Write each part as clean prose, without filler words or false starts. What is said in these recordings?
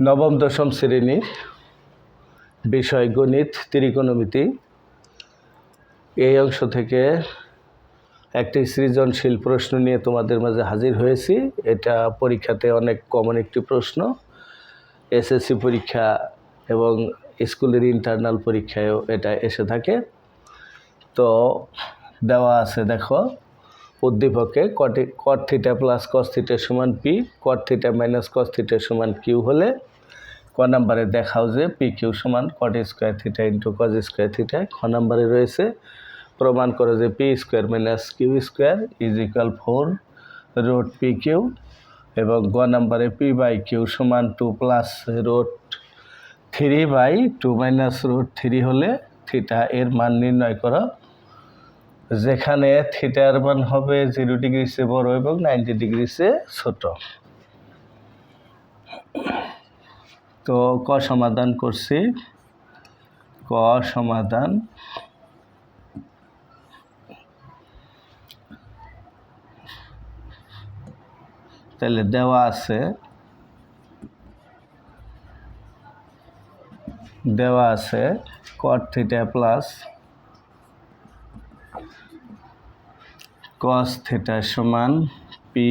নবম দশম শ্রেণীর বিষয় গণিত ত্রিকোণমিতি এই অংশ থেকে একটি সৃজনশীল প্রশ্ন নিয়ে তোমাদের মাঝে হাজির হয়েছি। এটা পরীক্ষাতে অনেক কমন একটি প্রশ্ন, এসএসসি পরীক্ষা এবং স্কুলের ইন্টারনাল পরীক্ষায়ও এটা এসে থাকে। তো দেওয়া আছে, দেখো উদ্দীপকে cot theta plus cos theta সমান P, cot theta minus cos theta সমান কিউ হলে ক নাম্বারে দেখাও যে পি কিউ সমান cot square theta into cos square theta. খ নাম্বারে রয়েছে প্রমাণ করে যে P square minus Q square is equal 4 root P Q, এবং গ নাম্বারে পি বাই কিউ সমান 2 plus root 3 by 2 minus root 3 হলে থিটা এর মান নির্ণয় করো, যেখানে থিটার মান হবে 0 ডিগ্রি চেয়ে বড় এবং 90 ডিগ্রি চেয়ে ছোট। তো ক সমাধান করছি, ক সমাধান। তাহলে দেওয়া আছে cot theta plus cos theta সমান পি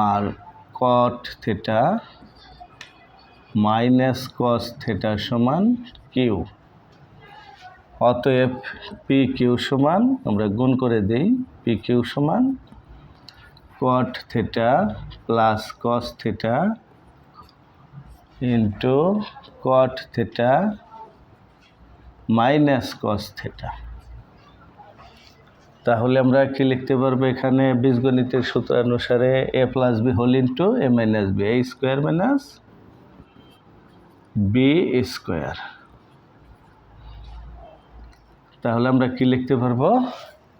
আর cot theta minus cos theta সমান কিউ। অতএব পি কিউ সমান, আমরা গুণ করে দিই, পি কিউ সমান cot theta plus cos theta into cot theta minus cos theta. তাহলে আমরা কি লিখতে পারবো এখানে বীজগণিতের সূত্র অনুসারে A plus B whole into A minus B, A square minus B square. তাহলে আমরা কি লিখতে পারবো,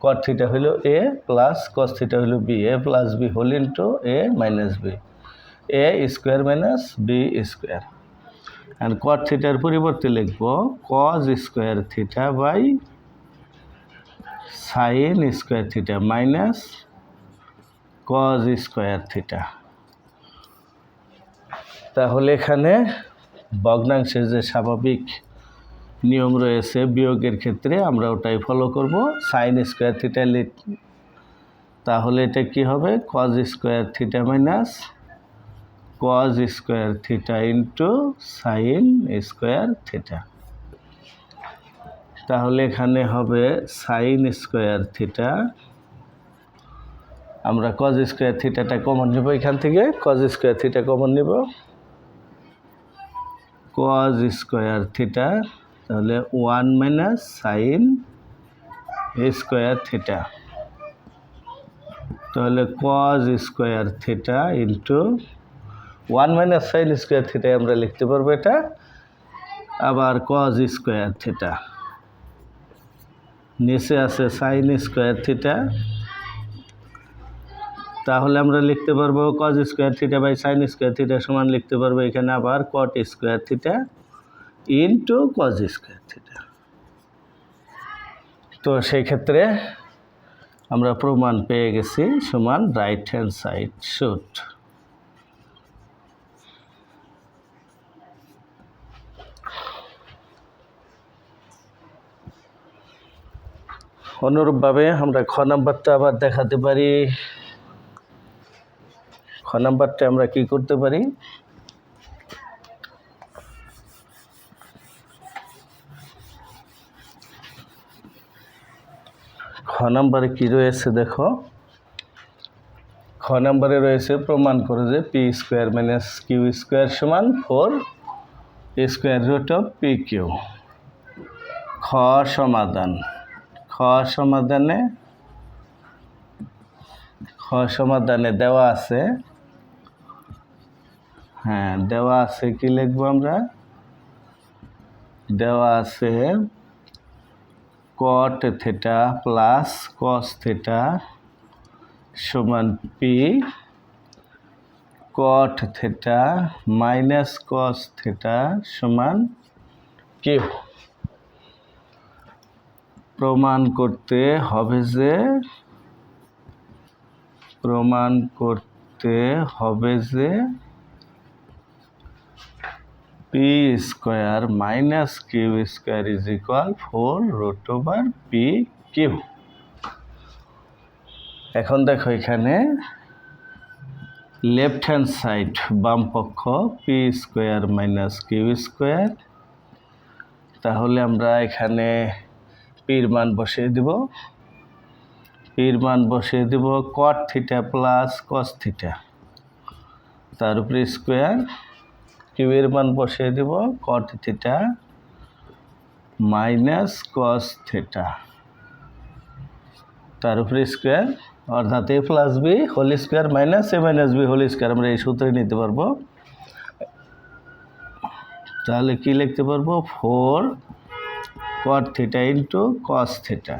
কট থিটা হইল এ প্লাস কস থিটা হইল B, A plus B whole into A minus B, A square minus B square. আর cot থিটার পরিবর্তে লিখবো cos square theta by sine square theta minus cos square theta. তাহলে এখানে ভগ্নাংশের যে স্বাভাবিক নিয়ম রয়েছে বিয়োগের ক্ষেত্রে আমরা ওটাই ফলো করব। সাইন স্কোয়ার থিটা তাহলে এটা কি হবে, cause square theta minus cos square theta into sine square theta. তাহলে এখানে হবে সাইন স্কোয়ার থিটা, আমরা কজ স্কোয়ার থিটাটা কমন নেব, এখান থেকে কজ স্কোয়ার থিটা কমন নেব, কজ স্কোয়ার থিটা, তাহলে 1 মাইনাস সাইন স্কোয়ার থিটা, তাহলে cause square theta into 1 minus sine square theta আমরা লিখতে পারবো এটা, আবার কজ স্কোয়ার থিটা, নিচে আছে সাইন স্কোয়ার থিটা, তাহলে আমরা লিখতে পারবো cos square theta by sine square theta সমান লিখতে পারবো এখানে আবার cot square theta into cos square theta. তো সেই ক্ষেত্রে আমরা প্রমাণ পেয়ে গেছি সমান রাইট হ্যান্ড সাইড শুড। অনুরূপভাবে আমরা খ নাম্বারটা আবার দেখাতে পারি। খ নাম্বারটা আমরা কি করতে পারি, খ নাম্বারে কি রয়েছে দেখো, খ নাম্বারে রয়েছে প্রমাণ করে যে P square minus Q square সমান 4 square root of P Q. খ সমাধানে দেওয়া আছে, দেওয়া আছে কি লিখবো আমরা, দেওয়া আছে cot theta plus cos theta সমান P, cot theta minus cos theta সমান কিউ। প্রমাণ করতে হবে যে P square minus Q square is equal 4√/পি কিউ। এখন দেখো এখানে লেফট হ্যান্ড সাইড বাম পক্ষ P square minus Q square, তাহলে আমরা এখানে পির মান বসিয়ে দেব। পির মান বসিয়ে দেব cot theta plus cos theta, তার উপরে স্কোয়ার। কিউ এর মান বসিয়ে দেব cot theta minus cos theta, তার উপরে স্কোয়ার, অর্থাৎ A plus B whole square minus A minus B whole square আমরা এই সূত্রে নিতে পারবো। তাহলে কি লিখতে পারবো? 4 কট থিটা ইন্টু কস থিটা।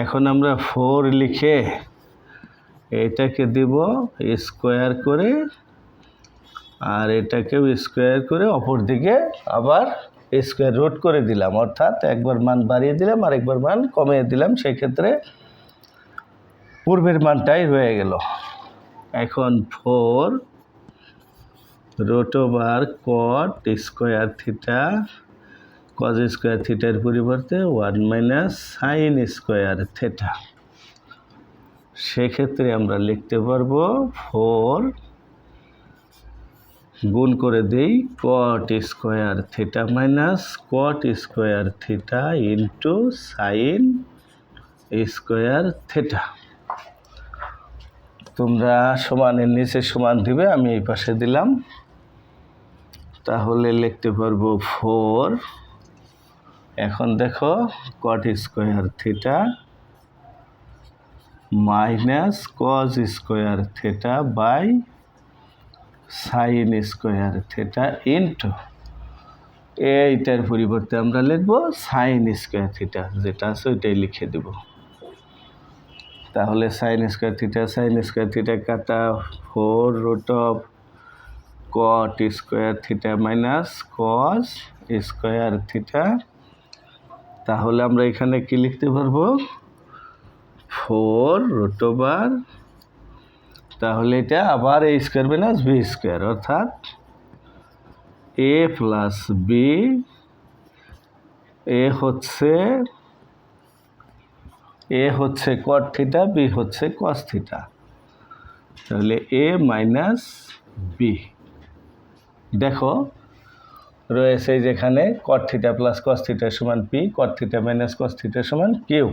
এখন আমরা 4 লিখে এটাকে দেব স্কোয়ার করে, আর এটাকেও স্কোয়ার করে অপর দিকে আবার স্কোয়ার রুট করে দিলাম, অর্থাৎ একবার মান বাড়িয়ে দিলাম আর একবার মান কমিয়ে দিলাম, সেক্ষেত্রে পূর্বের মানটাই রয়ে গেল। এখন 4√/কট স্কোয়ার থিটা কজ স্কোয়ার থিটার পরিবর্তে 1 - সাইন স্কোয়ার থিটা। সেক্ষেত্রে আমরা লিখতে পারবো 4 গুণ করে দিই কট স্কোয়ার থিটা মাইনাস কট square theta into sine square theta. তোমরা সমানের নিচে সমান দিবে, আমি এই পাশে দিলাম। তাহলে লিখতে পারবো 4, এখন দেখো cot square theta minus cos square theta by sine square theta into এইটার পরিবর্তে আমরা লিখব সাইন স্কোয়ার থিটা, যেটা আছে ওইটাই লিখে দেব। তাহলে সাইন স্কোয়ার থিটা কাটা 4√কট square theta minus cos square theta. তাহলে আমরা এখানে কি লিখতে পারবো? 4√, তাহলে এটা আবার A square minus B square, অর্থাৎ এ প্লাস বি। এ হচ্ছে কট থিটা, বি হচ্ছে কস থিটা, তাহলে এ মাইনাস বি। দেখো রয়েছে যেখানে cot theta plus cos theta সমান P, cot theta minus cos theta সমান কিউ।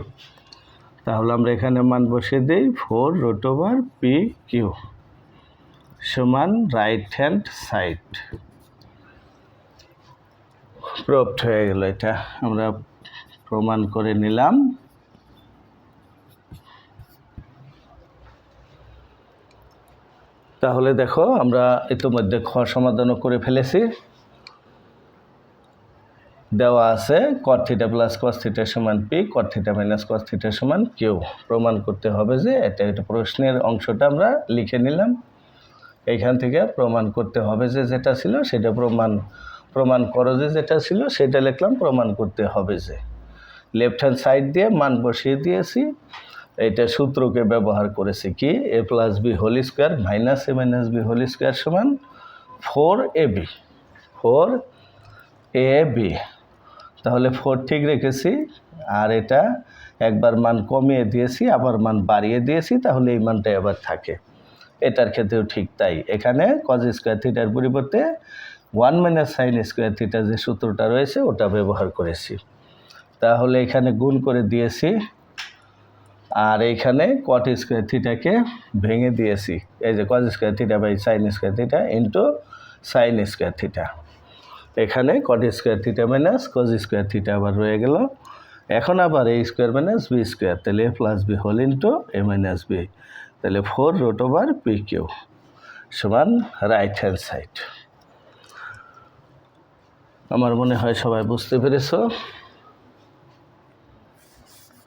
তাহলে আমরা এখানে মান বসিয়ে দিই 4√পি কিউ সমান রাইট হ্যান্ড সাইড। প্রুভড হয়ে গেল, এটা আমরা প্রমাণ করে নিলাম। তাহলে দেখো আমরা ইতিমধ্যে খ সমাধানও করে ফেলেছি। দেওয়া আছে cot theta plus cos theta সমান P, cot theta minus cos theta সমান কিউ। প্রমাণ করতে হবে যে এটা প্রশ্নের অংশটা আমরা লিখে নিলাম। এইখান থেকে প্রমাণ করতে হবে যে যেটা ছিল সেটা প্রমাণ করো যে যেটা ছিল সেটা লিখলাম। প্রমাণ করতে হবে যে লেফট হ্যান্ড সাইড দিয়ে মান বসিয়ে দিয়েছি, এটা সূত্রকে ব্যবহার করেছি কি A plus B whole square minus A minus B whole square সমান 4ab। তাহলে 4 ঠিক রেখেছি, আর এটা একবার মান কমিয়ে দিয়েছি আবার মান বাড়িয়ে দিয়েছি, তাহলে এই মানটাই আবার থাকে। এটার ক্ষেত্রেও ঠিক তাই, এখানে কজ স্কোয়ার থিটার পরিবর্তে 1 - সাইন স্কোয়ার থিটা যে সূত্রটা রয়েছে ওটা ব্যবহার করেছি। তাহলে এখানে গুণ করে দিয়েছি, আর এইখানে কট স্কোয়ার থিটাকে ভেঙে দিয়েছি। এই যে cos square theta by sine square theta into sine square theta. এখানে cot square theta minus cos square theta আবার রয়ে গেল। এখন আবার A square minus B square, তাহলে A plus B whole into A minus B, তাহলে 4√পি Q সমান রাইট হ্যান্ড সাইড। আমার মনে হয় সবাই বুঝতে পেরেছ।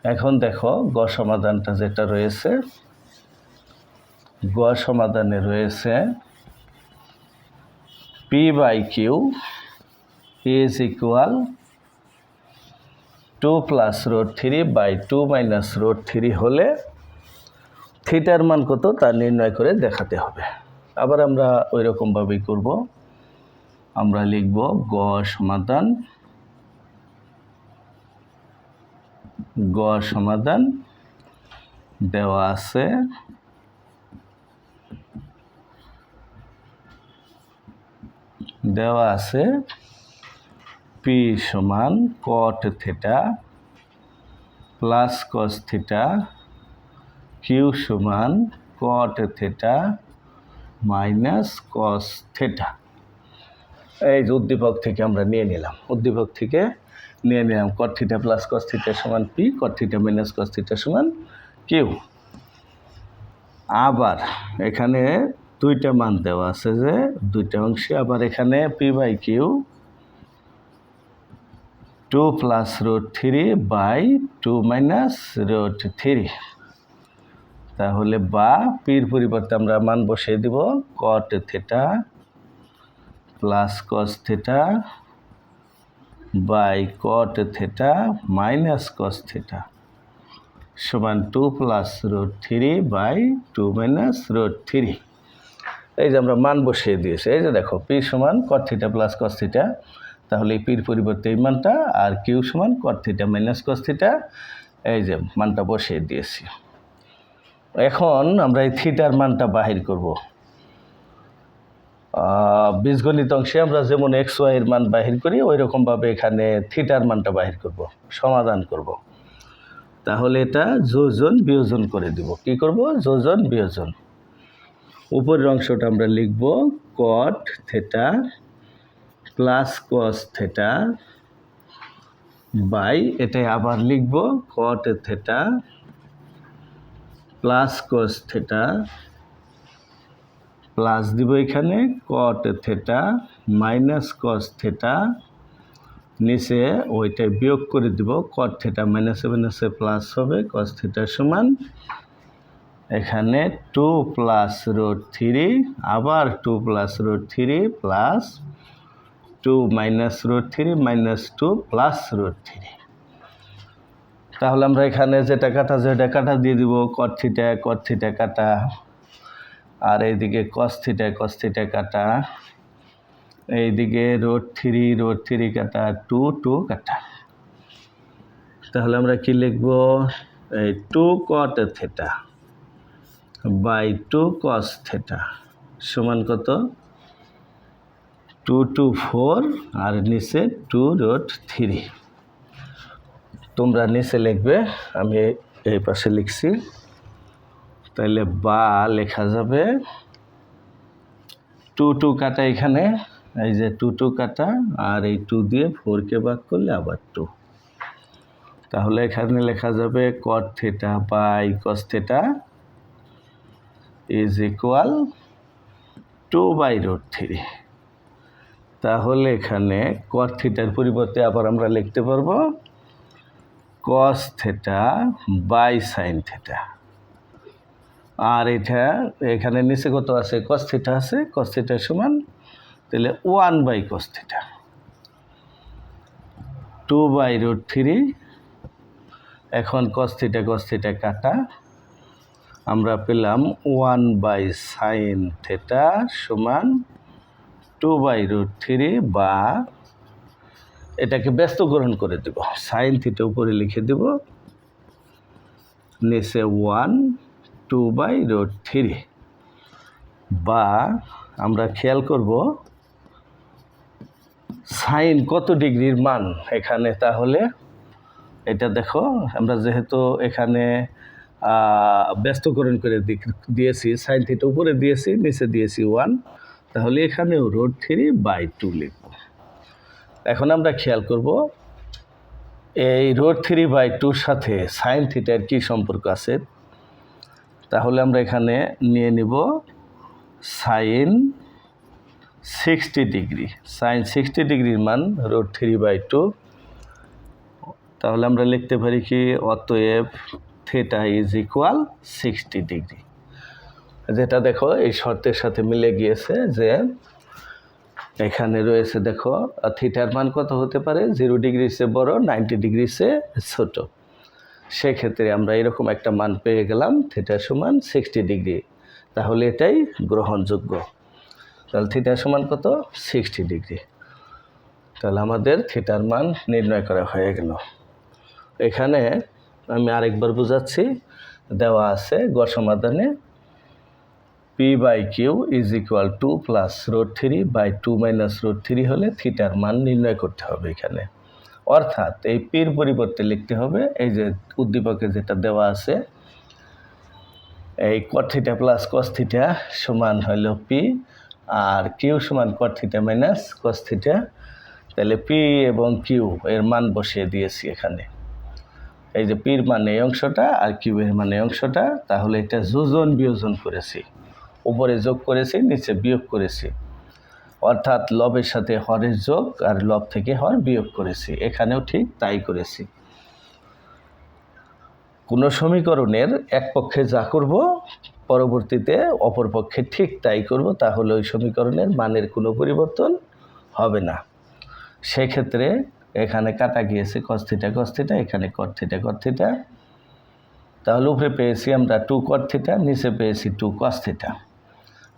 এখন দেখো গ সমাধানটা যেটা রয়েছে, গ সমাধানে রয়েছে P by Q is equal 2 + √3/2 - √3 হলে থিটার মান কত তা নির্ণয় করে দেখাতে হবে। আবার আমরা ওই রকমভাবেই করব। আমরা লিখব গ সমাধান দেওয়া আছে পি সমান cot theta plus cos theta, Q সমান cot theta minus cos theta. এই যে উদ্দীপক থেকে আমরা নিয়ে নিলাম cot theta plus cos theta সমান P, cot theta minus cos theta সমান কিউ। আবার এখানে দুইটা মান দেওয়া আছে, যে দুইটা অংশে আবার এখানে P by Q 2 plus root 3 by 2 minus root 3। তাহলে বা পির পরিবর্তে আমরা মান বসিয়ে দিব cot theta plus cos theta by cot theta minus cos theta সমান 2 plus root 3 by 2 minus root 3। এই যে আমরা মান বসিয়ে দিয়েছি, এই যে দেখো পি সমান cot theta plus cos theta, তাহলে এই পির পরিবর্তে এই মানটা, আর কিউ সমান cot theta minus cos theta, এই যে মানটা বসিয়ে দিয়েছি। এখন আমরা এই থিটার মানটা বাহির করব। বীজগণিত অংশে আমরা যেমন এক্স ওয়াই এর মান বাহির করি, ওই রকমভাবে এখানে থিটার মানটা বাহির করব, সমাধান করব। তাহলে এটা যোজন বিয়োজন করে দিব। কি করব? যোজন বিয়োজন। উপরের অংশটা আমরা লিখব cot theta plus cos theta by, এটাই আবার লিখব cot theta plus cos theta plus দিব এখানে cot theta minus cos theta, নিচে ওইটাই বিয়োগ করে দিব, কট থিটা মাইনাসে মাইনাসে প্লাস হবে, কস থিটা সমান এখানে 2 প্লাস রুট 3 আবার 2 plus root 3 plus 2 minus root 3 minus 2 plus root 3। তাহলে আমরা এখানে যেটা কাটা দিয়ে দিব কট থিটা কাটা, আর এইদিকে কস থিটা কাটা, এইদিকে রুট 3 কাটা, 2 কাটা। তাহলে আমরা কি লিখব? এই 2 cot theta by 2 cos theta সমান কত? 2 2 4 আর নিচে 2 রুট 3। তোমরা নিচে লিখবে, আমি এই পাশে লিখছি। তাইলে বা লেখা যাবে 2 কাটা, এখানে এই যে 2 কাটা, আর এই 2 দিয়ে 4কে ভাগ করলে আবার 2। তাহলে এখানে লেখা যাবে cot theta by cos theta is equal 2 by root 3। তাহলে এখানে কট থিটার পরিবর্তে আবার আমরা লিখতে পারবো cos theta by sine theta, আর এটা এখানে নিচে কত আছে? কস থিটা আছে, কস থিটা সমান তাহলে 1 by cos theta, 2 by root 3। এখন কস থিটা কাটা, আমরা পেলাম 1 বাই সাইন থিটা সমান 2 বাই রুট 3, বা এটাকে ব্যস্তকরণ করে দেব, সাইন থিটা উপরে লিখে দেব, নিচে 1 2 বাই রুট 3। বা আমরা খেয়াল করব সাইন কত ডিগ্রির মান এখানে। তাহলে এটা দেখো, আমরা যেহেতু এখানে ব্যস্তকরণ করে দিয়েছি, সাইন থিটা উপরে দিয়েছি, নিচে দিয়েছি 1, তাহলে এখানেও রুট 3 বাই 2 লিখব। এখন আমরা খেয়াল করব এই রুট 3 বাই 2 সাথে সাইন থিটার কী সম্পর্ক আছে। তাহলে আমরা এখানে নিয়ে নিব সাইন 60 ডিগ্রি, সাইন 60 ডিগ্রির মান রুট 3 বাই 2। তাহলে আমরা লিখতে পারি কি? অতএব থিটা ইজ ইকুয়াল 60 ডিগ্রি। যেটা দেখো এই শর্তের সাথে মিলে গিয়েছে, যে এখানে রয়েছে দেখো থিটার মান কত হতে পারে? 0 ডিগ্রির চেয়ে বড়, 90 ডিগ্রির চেয়ে ছোট। সেক্ষেত্রে আমরা এরকম একটা মান পেয়ে গেলাম, থিটা সমান 60 ডিগ্রি। তাহলে এটাই গ্রহণযোগ্য। তাহলে থিটা সমান কত 60 ডিগ্রি। তাহলে আমাদের থিটার মান নির্ণয় করা হয়ে গেল। এখানে আমি আরেকবার বোঝাচ্ছি, দেওয়া আছে গ সমাধানে P/Q = 2 + √3/2 - √3 হলে থিটার মান নির্ণয় করতে হবে এখানে। অর্থাৎ এই পির পরিবর্তে লিখতে হবে এই যে উদ্দীপকে যেটা দেওয়া আছে, এই cot θ + cos θ সমান হইল P, আর Q সমান cot θ - cos θ। তাহলে P এবং Q এর মান বসিয়ে দিয়েছি এখানে। এই যে পির মান এই অংশটা আর কিউ এর মান এই অংশটা, তাহলে এটা যোজন বিয়োজন করেছি, উপরে যোগ করেছি, নিচে বিয়োগ করেছি, অর্থাৎ লবের সাথে হরের যোগ আর লব থেকে হর বিয়োগ করেছি। এখানেও ঠিক তাই করেছি। কোনো সমীকরণের এক পক্ষে যা করব পরবর্তীতে অপর পক্ষে ঠিক তাই করব, তাহলে ওই সমীকরণের মানের কোনো পরিবর্তন হবে না। সেক্ষেত্রে এখানে কাটা গিয়েছে cos θ cos θ, এখানে cot θ cot θ। তাহলে উপরে পেয়েছি আমরা 2 cot θ, নিচে পেয়েছি 2 cos θ,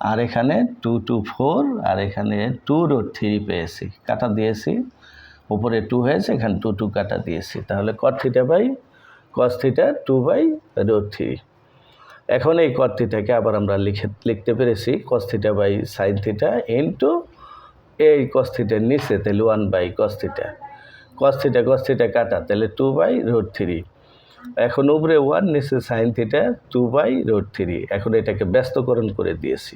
আর এখানে 2 2 4, আর এখানে 2 √3 পেয়েছি, কাটা দিয়েছি, উপরে 2 হয়েছে, এখানে 2 2 কাটা দিয়েছি। তাহলে cot θ cos θ 2/√3। এখন এই cot θ কে আবার আমরা লিখতে পেরেছি cos θ sin θ ইন্টু এই cos θ এর নিচে, তাহলে 1/cos θ। cos θ কাটা, তাহলে 2/√3। এখন উপরে 1, নিচে sin θ 2/√3। এখন এটাকে ব্যস্তকরণ করে দিয়েছি।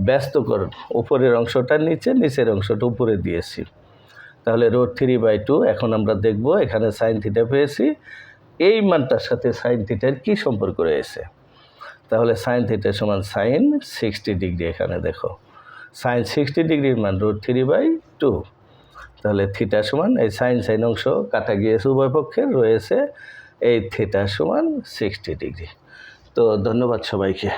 ব্যস্তকরণ, উপরের অংশটা নিচে, নিচের অংশটা উপরে দিয়েছি। তাহলে √3/2। এখন আমরা দেখব এখানে sin θ পেয়েছি, এই মানটার সাথে sin θ এর কী সম্পর্ক রয়েছে। তাহলে sin θ সমান sin 60 ডিগ্রি। এখানে দেখো sin 60 ডিগ্রির মান √3/2। তাহলে থিটা সমান এই sin অংশ কাটা গিয়েছে, উভয় পক্ষের রয়েছে এই থিটা সমান 60 ডিগ্রি। তো ধন্যবাদ সবাইকে।